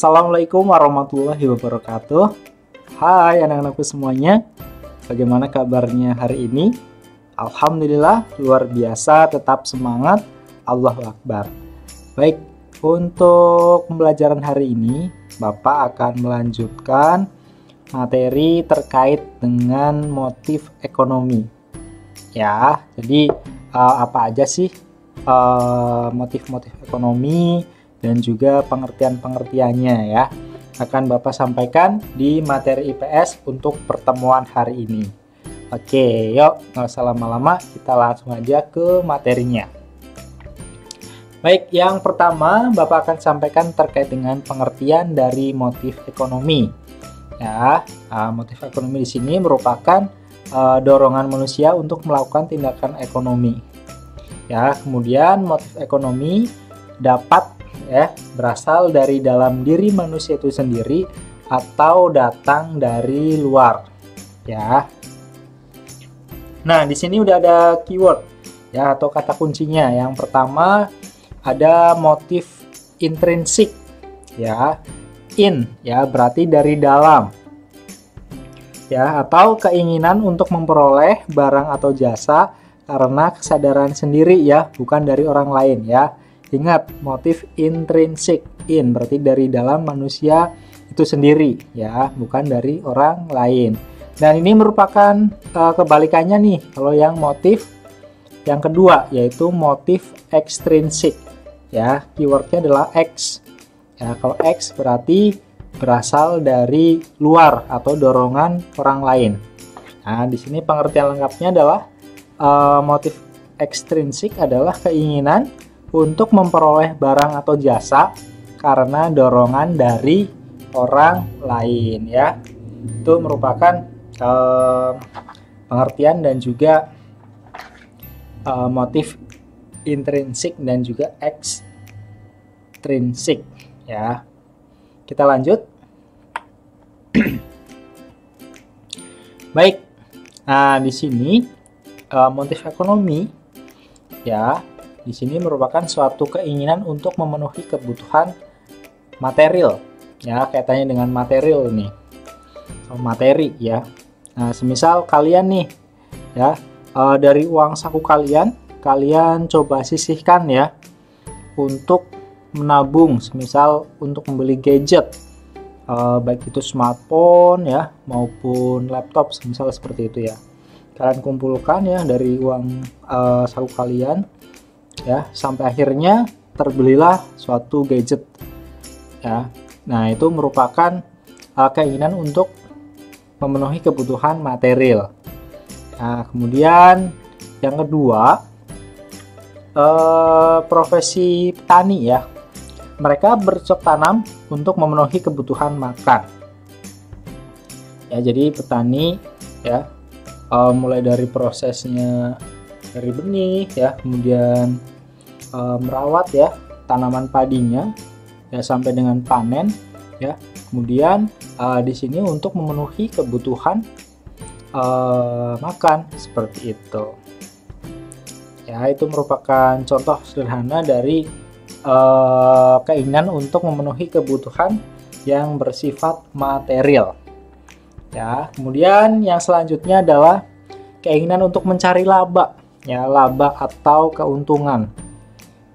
Assalamualaikum warahmatullahi wabarakatuh. Hai anak-anakku semuanya, bagaimana kabarnya hari ini? Alhamdulillah, luar biasa, tetap semangat, Allahu Akbar. Baik, untuk pembelajaran hari ini, Bapak akan melanjutkan materi terkait dengan motif ekonomi. Ya, jadi apa aja sih motif-motif ekonomi dan juga pengertian-pengertiannya ya, akan Bapak sampaikan di materi IPS untuk pertemuan hari ini. Oke, yuk nggak usah lama-lama, kita langsung aja ke materinya. Baik, yang pertama Bapak akan sampaikan terkait dengan pengertian dari motif ekonomi. Ya, motif ekonomi di sini merupakan dorongan manusia untuk melakukan tindakan ekonomi. Ya, kemudian motif ekonomi dapat berasal dari dalam diri manusia itu sendiri atau datang dari luar. Ya. Nah, di sini udah ada keyword ya atau kata kuncinya. Yang pertama ada motif intrinsik ya. In ya berarti dari dalam. Ya, atau keinginan untuk memperoleh barang atau jasa karena kesadaran sendiri ya, bukan dari orang lain ya. Ingat, motif intrinsik, in berarti dari dalam manusia itu sendiri ya, bukan dari orang lain. Dan ini merupakan kebalikannya nih kalau yang motif yang kedua, yaitu motif ekstrinsik ya. Keywordnya adalah X ya. Kalau X berarti berasal dari luar atau dorongan orang lain. Nah, di sini pengertian lengkapnya adalah motif ekstrinsik adalah keinginan untuk memperoleh barang atau jasa karena dorongan dari orang lain ya. Itu merupakan pengertian dan juga motif intrinsik dan juga ekstrinsik ya. Kita lanjut. Baik. Nah, di sini motif ekonomi ya. Di sini merupakan suatu keinginan untuk memenuhi kebutuhan material ya, kaitannya dengan material nih, materi ya. Nah, semisal kalian nih ya, dari uang saku kalian coba sisihkan ya untuk menabung, semisal untuk membeli gadget, baik itu smartphone ya maupun laptop, semisal seperti itu ya. Kalian kumpulkan ya dari uang saku kalian ya, sampai akhirnya terbelilah suatu gadget ya. Nah, itu merupakan keinginan untuk memenuhi kebutuhan material. Nah, kemudian yang kedua, profesi petani ya. Mereka bercocok tanam untuk memenuhi kebutuhan makan ya. Jadi petani ya, mulai dari prosesnya dari benih ya, kemudian merawat ya tanaman padinya ya sampai dengan panen ya. Kemudian di sini untuk memenuhi kebutuhan makan seperti itu ya. Itu merupakan contoh sederhana dari keinginan untuk memenuhi kebutuhan yang bersifat material ya. Kemudian yang selanjutnya adalah keinginan untuk mencari laba ya, laba atau keuntungan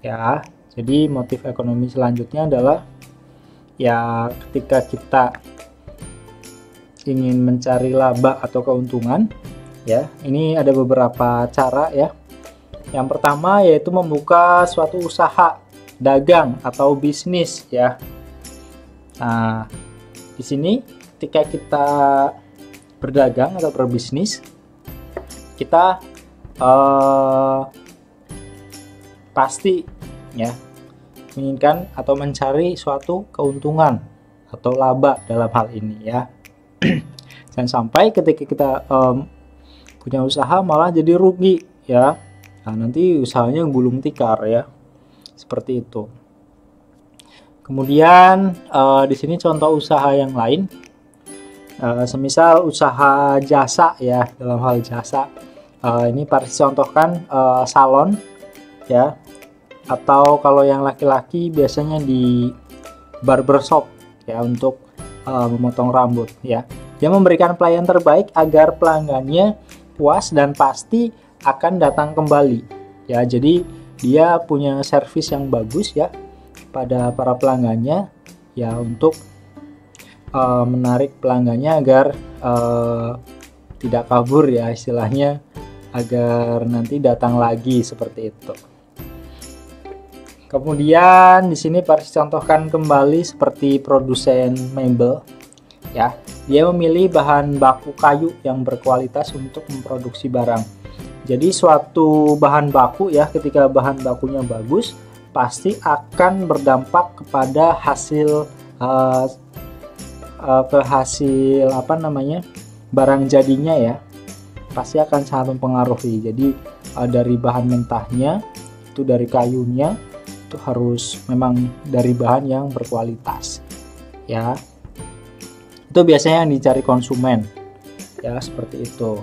ya. Jadi motif ekonomi selanjutnya adalah ya ketika kita ingin mencari laba atau keuntungan ya. Ini ada beberapa cara ya. Yang pertama yaitu membuka suatu usaha dagang atau bisnis ya. Nah, di sini ketika kita berdagang atau berbisnis, kita pasti ya menginginkan atau mencari suatu keuntungan atau laba dalam hal ini ya. Jangan sampai ketika kita punya usaha malah jadi rugi ya. Nah, nanti usahanya gulung tikar ya, seperti itu. Kemudian di sini contoh usaha yang lain, semisal usaha jasa ya. Dalam hal jasa ini contohkan salon ya, atau kalau yang laki-laki biasanya di barbershop ya untuk memotong rambut ya. Dia memberikan pelayanan terbaik agar pelanggannya puas dan pasti akan datang kembali ya. Jadi dia punya servis yang bagus ya pada para pelanggannya ya, untuk menarik pelanggannya agar tidak kabur ya istilahnya, agar nanti datang lagi seperti itu. Kemudian di sini Paris contohkan kembali seperti produsen mebel ya. Dia memilih bahan baku kayu yang berkualitas untuk memproduksi barang. Jadi suatu bahan baku ya, ketika bahan bakunya bagus pasti akan berdampak kepada hasil barang jadinya ya, pasti akan sangat mempengaruhi. Jadi dari bahan mentahnya itu, dari kayunya itu harus memang dari bahan yang berkualitas ya. Itu biasanya yang dicari konsumen ya, seperti itu.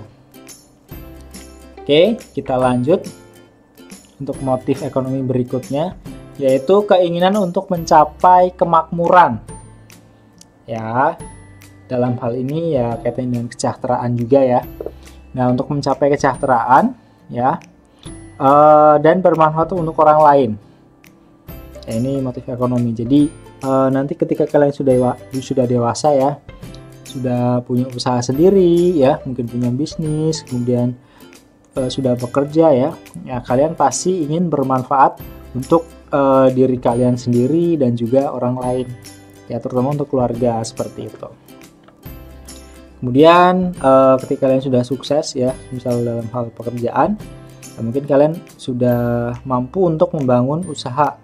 Oke, kita lanjut untuk motif ekonomi berikutnya, yaitu keinginan untuk mencapai kemakmuran ya. Dalam hal ini ya kaitan dengan kesejahteraan juga ya. Nah, untuk mencapai kesejahteraan ya, dan bermanfaat untuk orang lain ya, ini motif ekonomi. Jadi nanti ketika kalian sudah dewasa ya, sudah punya usaha sendiri ya, mungkin punya bisnis, kemudian sudah bekerja ya, kalian pasti ingin bermanfaat untuk diri kalian sendiri dan juga orang lain ya, terutama untuk keluarga, seperti itu. Kemudian ketika kalian sudah sukses ya, misal dalam hal pekerjaan, mungkin kalian sudah mampu untuk membangun usaha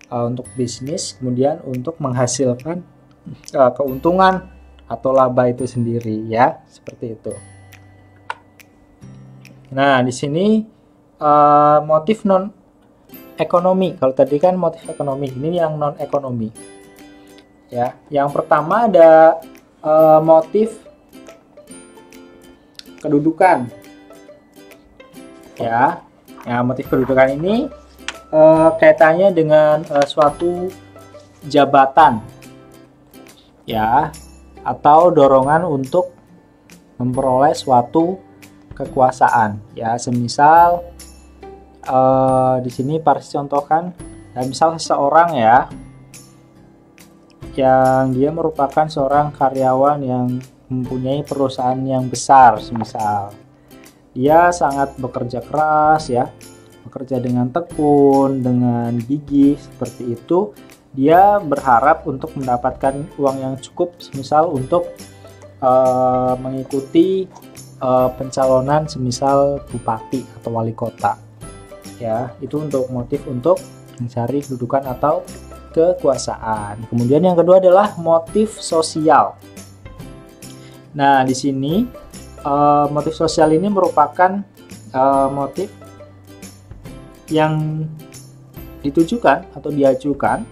untuk bisnis, kemudian untuk menghasilkan keuntungan atau laba itu sendiri ya, seperti itu. Nah, di sini motif non ekonomi. Kalau tadi kan motif ekonomi, ini yang non ekonomi ya. Yang pertama ada motif kedudukan ya. Motif kedudukan ini kaitannya dengan suatu jabatan ya, atau dorongan untuk memperoleh suatu kekuasaan ya. Semisal di sini Paris contohkan, misal seseorang ya, yang dia merupakan seorang karyawan yang mempunyai perusahaan yang besar, semisal dia sangat bekerja keras ya, bekerja dengan tekun, dengan gigih, seperti itu. Dia berharap untuk mendapatkan uang yang cukup, semisal untuk mengikuti pencalonan semisal bupati atau wali kota ya. Itu untuk motif untuk mencari kedudukan atau kekuasaan. Kemudian yang kedua adalah motif sosial. Nah, di sini motif sosial ini merupakan motif yang ditujukan atau diajukan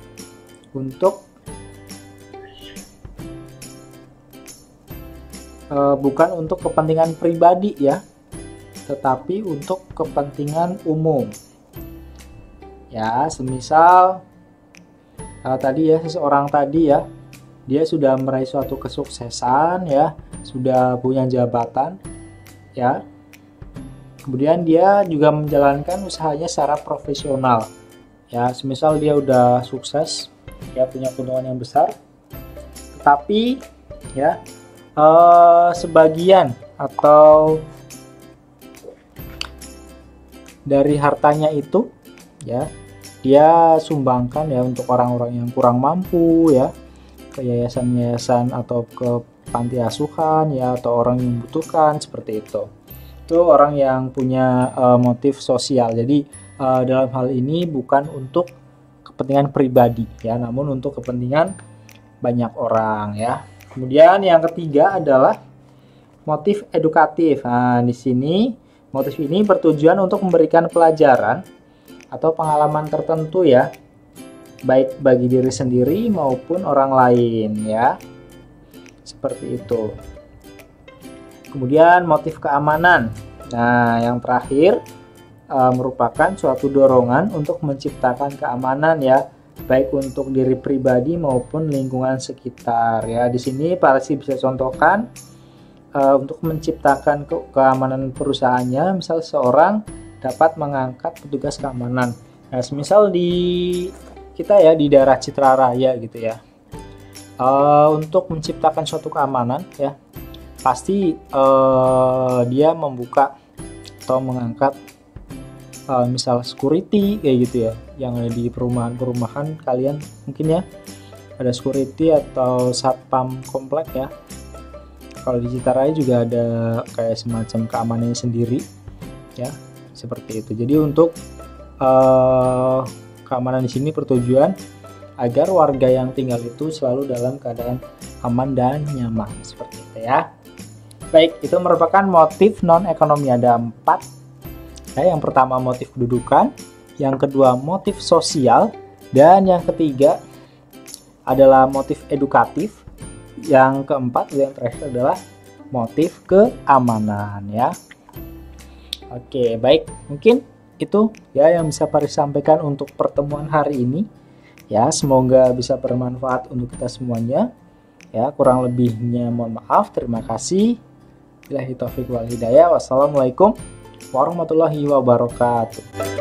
untuk bukan untuk kepentingan pribadi ya, tetapi untuk kepentingan umum ya. Semisal tadi ya, seseorang tadi ya, dia sudah meraih suatu kesuksesan ya, sudah punya jabatan ya, kemudian dia juga menjalankan usahanya secara profesional ya. Semisal dia udah sukses ya, punya keuntungan yang besar, tetapi ya sebagian atau dari hartanya itu ya, dia sumbangkan ya untuk orang-orang yang kurang mampu ya, ke yayasan-yayasan atau ke panti asuhan ya, atau orang yang membutuhkan, seperti itu. Itu orang yang punya motif sosial. Jadi dalam hal ini bukan untuk kepentingan pribadi ya, namun untuk kepentingan banyak orang ya. Kemudian yang ketiga adalah motif edukatif. Nah, di sini motif ini bertujuan untuk memberikan pelajaran atau pengalaman tertentu ya, baik bagi diri sendiri maupun orang lain ya, seperti itu. Kemudian motif keamanan. Nah, yang terakhir merupakan suatu dorongan untuk menciptakan keamanan ya, baik untuk diri pribadi maupun lingkungan sekitar ya. Di sini Pak Lesti bisa contohkan untuk menciptakan keamanan perusahaannya, misal seorang dapat mengangkat petugas keamanan. Nah, misal di kita ya di daerah Citra Raya gitu ya, untuk menciptakan suatu keamanan ya, pasti dia membuka atau mengangkat misal security kayak gitu ya, yang ada di perumahan kalian mungkin ya, ada security atau satpam komplek ya. Kalau di Citaraya juga ada kayak semacam keamanannya sendiri ya, seperti itu. Jadi untuk keamanan di sini bertujuan agar warga yang tinggal itu selalu dalam keadaan aman dan nyaman, seperti itu ya. Baik, itu merupakan motif non-ekonomi, ada 4. Yang pertama motif kedudukan, yang kedua motif sosial, dan yang ketiga adalah motif edukatif, yang keempat yang terakhir adalah motif keamanan ya. Oke, baik, mungkin itu ya yang bisa Paris sampaikan untuk pertemuan hari ini ya. Semoga bisa bermanfaat untuk kita semuanya ya. Kurang lebihnya mohon maaf. Terima kasih. Billahi taufiq wal hidayah. Wassalamualaikum warahmatullahi wabarakatuh.